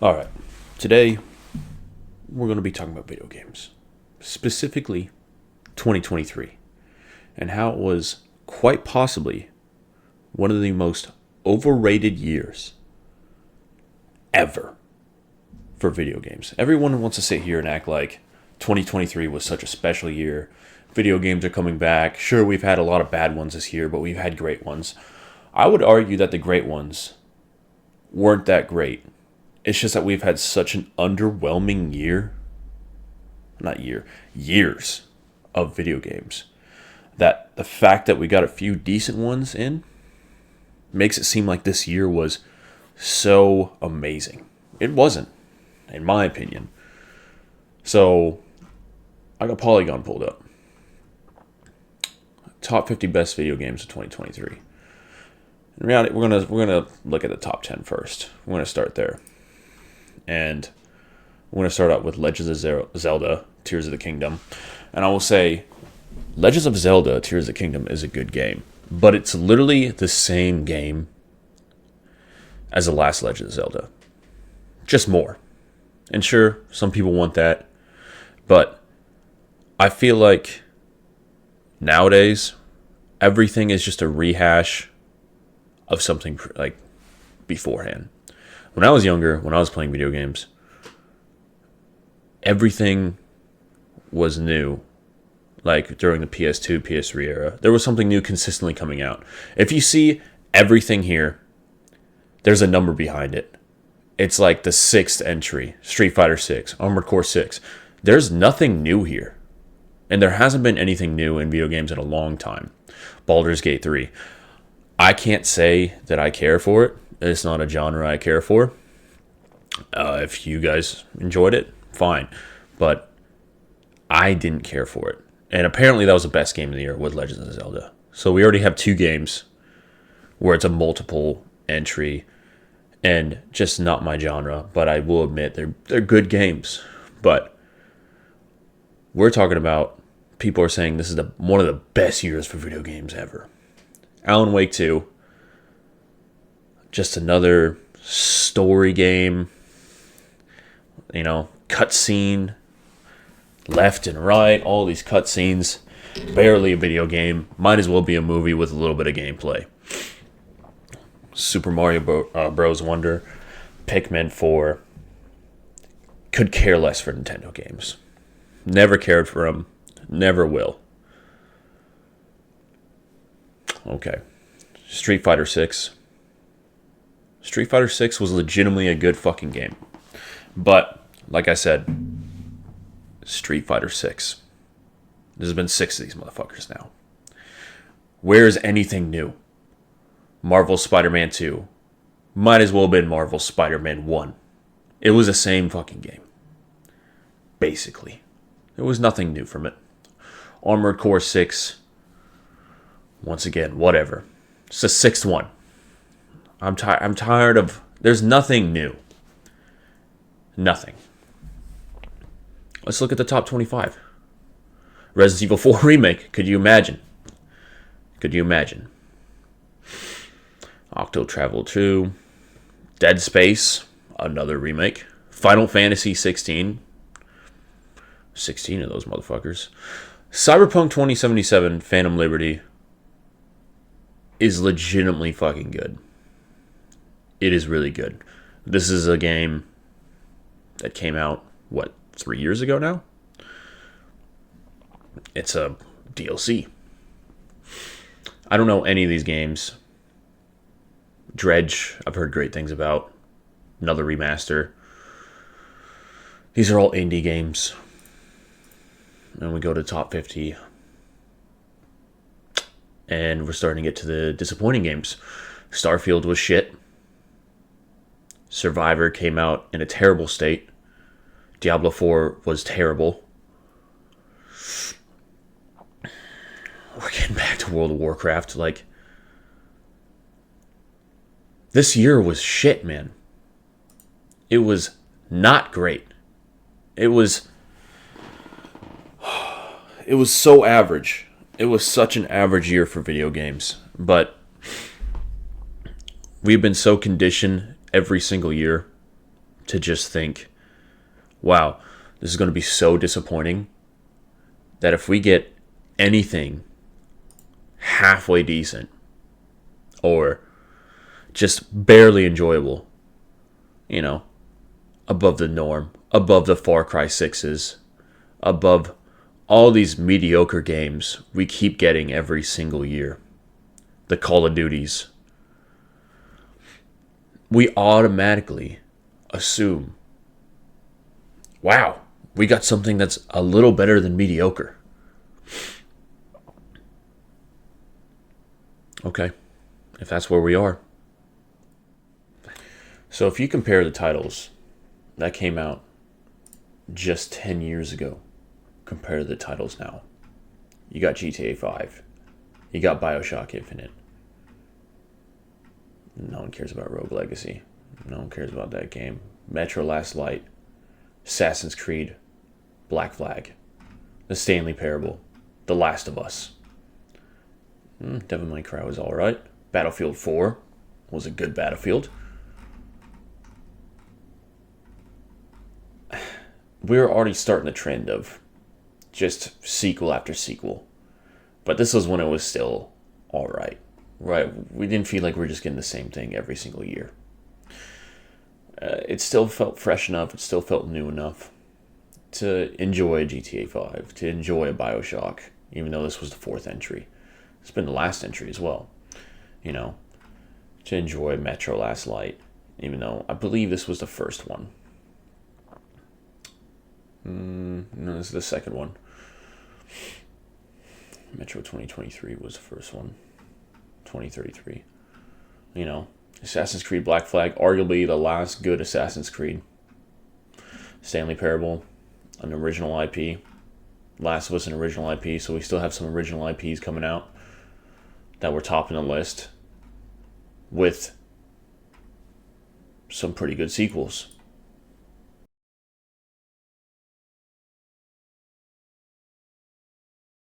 All right. Today, we're going to be talking about video games, specifically 2023, and how it was quite possibly one of the most overrated years ever for video games. Everyone wants to sit here and act like 2023 was such a special year. Video games are coming back. Sure, we've had a lot of bad ones this year, but we've had great ones. I would argue that the great ones weren't that great. It's just that we've had such an underwhelming year, not year, years of video games, that the fact that we got a few decent ones in makes it seem like this year was so amazing. It wasn't, in my opinion. So, I got Polygon pulled up. Top 50 best video games of 2023. In reality, we're gonna look at the top 10 first. We're gonna start there. And we're going to start out with Legends of Zelda, Tears of the Kingdom. And I will say, Legends of Zelda, Tears of the Kingdom is a good game. But it's literally the same game as the last Legend of Zelda. Just more. And sure, some people want that. But I feel like nowadays, everything is just a rehash of something like beforehand. When I was younger, when I was playing video games, everything was new. Like during the PS2, PS3 era, there was something new consistently coming out. If you see everything here, there's a number behind it. It's like the 6th entry, Street Fighter 6, Armored Core 6. There's nothing new here. And there hasn't been anything new in video games in a long time. Baldur's Gate 3. I can't say that I care for it. It's not a genre I care for. If you guys enjoyed it, fine. But I didn't care for it. And apparently that was the best game of the year with Legends of Zelda. So we already have 2 games where it's a multiple entry and just not my genre. But I will admit they're good games. But we're talking about people are saying this is one of the best years for video games ever. Alan Wake 2. Just another story game, cutscene, left and right, all these cutscenes. Barely a video game. Might as well be a movie with a little bit of gameplay. Super Mario Bros. Wonder, Pikmin 4. Could care less for Nintendo games. Never cared for them. Never will. Okay. Street Fighter 6. Street Fighter 6 was legitimately a good fucking game. But, like I said, Street Fighter 6. There's been 6 of these motherfuckers now. Where's anything new? Marvel's Spider-Man 2. Might as well have been Marvel's Spider-Man 1. It was the same fucking game. Basically. There was nothing new from it. Armored Core 6. Once again, whatever. It's the 6th one. I'm tired of... There's nothing new. Nothing. Let's look at the top 25. Resident Evil 4 Remake. Could you imagine? Octo Travel 2. Dead Space. Another remake. Final Fantasy 16. 16 of those motherfuckers. Cyberpunk 2077 Phantom Liberty is legitimately fucking good. It is really good. This is a game that came out, 3 years ago now? It's a DLC. I don't know any of these games. Dredge, I've heard great things about. Another remaster. These are all indie games. And we go to top 50. And we're starting to get to the disappointing games. Starfield was shit. Survivor came out in a terrible state. Diablo 4 was terrible. We're getting back to World of Warcraft. This year was shit, man. It was not great. It was so average. It was such an average year for video games. But we've been so conditioned every single year to just think, wow, this is going to be so disappointing that if we get anything halfway decent or just barely enjoyable, you know, above the norm, above the Far Cry 6s, above all these mediocre games we keep getting every single year, the Call of Duties, we automatically assume, wow, we got something that's a little better than mediocre. Okay, if that's where we are. So if you compare the titles that came out just 10 years ago compared to the titles now, you got GTA 5, you got Bioshock Infinite. No one cares about Rogue Legacy. No one cares about that game. Metro Last Light, Assassin's Creed, Black Flag, The Stanley Parable, The Last of Us. Devil May Cry was alright. Battlefield 4 was a good Battlefield. We're already starting the trend of just sequel after sequel. But this was when it was still alright. Right? We didn't feel like we were just getting the same thing every single year. It still felt fresh enough. It still felt new enough to enjoy GTA 5, to enjoy a Bioshock, even though this was the fourth entry. It's been the last entry as well. You know, to enjoy Metro Last Light, even though I believe this was the first one. No, this is the second one. Metro 2023 was the first one. 2033. You know, Assassin's Creed Black Flag, arguably the last good Assassin's Creed. Stanley Parable, an original IP. Last of Us, an original IP, so we still have some original IPs coming out that were topping the list with some pretty good sequels.